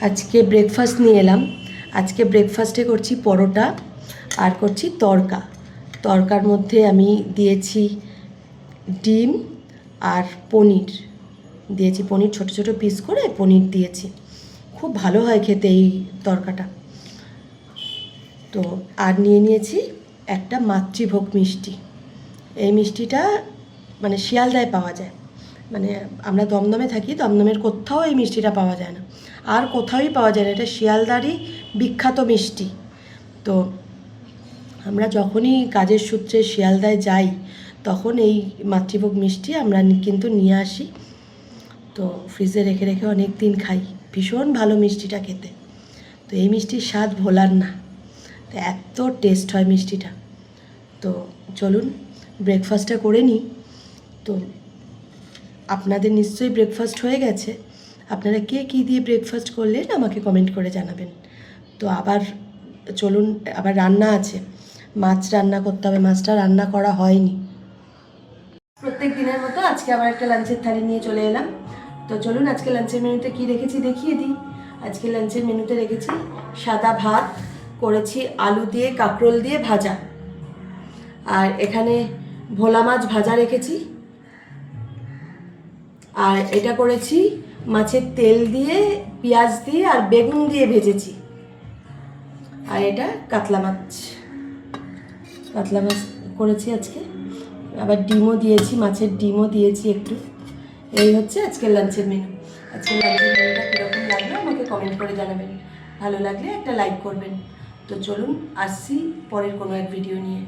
আজকে ব্রেকফাস্ট নিয়ে এলাম। আজকে ব্রেকফাস্টে করছি পরোটা আর করছি তরকার মধ্যে আমি দিয়েছি ডিম আর পনির দিয়েছি। পনির ছোট ছোট পিস করে পনির দিয়েছি, খুব ভালো হয় খেতে এই তরকাটা। তো আর নিয়ে নিয়েছি একটা মাতৃভোগ মিষ্টি। এই মিষ্টিটা মানে শিয়ালদায় পাওয়া যায়, মানে আমরা দমদমে থাকি, দমদমের কোথাও এই মিষ্টিটা পাওয়া যায় না, আর কোথাওই পাওয়া যায় না। এটা শিয়ালদারই বিখ্যাত মিষ্টি। তো আমরা যখনই কাজের সূত্রে শিয়ালদায় যাই তখন এই মাতৃভোগ মিষ্টি আমরা কিন্তু নিয়ে আসি। তো ফ্রিজে রেখে রেখে অনেক দিন খাই, ভীষণ ভালো মিষ্টিটা খেতে। তো এই মিষ্টির স্বাদ ভোলার না, তো এত টেস্ট হয় মিষ্টিটা। তো চলুন ব্রেকফাস্টটা করে নিই। তো আপনাদের নিশ্চয়ই ব্রেকফাস্ট হয়ে গেছে, আপনারা কে কী দিয়ে ব্রেকফাস্ট করলেন আমাকে কমেন্ট করে জানাবেন। তো আবার চলুন, আবার রান্না আছে, মাছ রান্না করতে হবে, মাছটা রান্না করা হয়নি। প্রত্যেক দিনের মতো আজকে আবার একটা লাঞ্চের থালি নিয়ে চলে এলাম। তো চলুন আজকে লাঞ্চের মেনুতে কি রেখেছি দেখিয়ে দিই। আজকে লাঞ্চের মেনুতে রেখেছি সাদা ভাত, করেছি আলু দিয়ে কাঁকরোল দিয়ে ভাজা, আর এখানে ভোলা মাছ ভাজা রেখেছি, আর এটা করেছি মাছের তেল দিয়ে পেঁয়াজ দিয়ে আর বেগুন দিয়ে ভেজেছি, আর এটা কাতলা মাছ করেছি আজকে। আবার ডিমও দিয়েছি, মাছের ডিমও দিয়েছি একটু। এই হচ্ছে আজকের লাঞ্চের মেনু। আজকের লাঞ্চের মেনুটা কীরকম লাগলো আমাকে কমেন্ট করে জানাবেন, ভালো লাগলে একটা লাইক করবেন। তো চলুন আসছি পরের কোনো এক ভিডিও নিয়ে।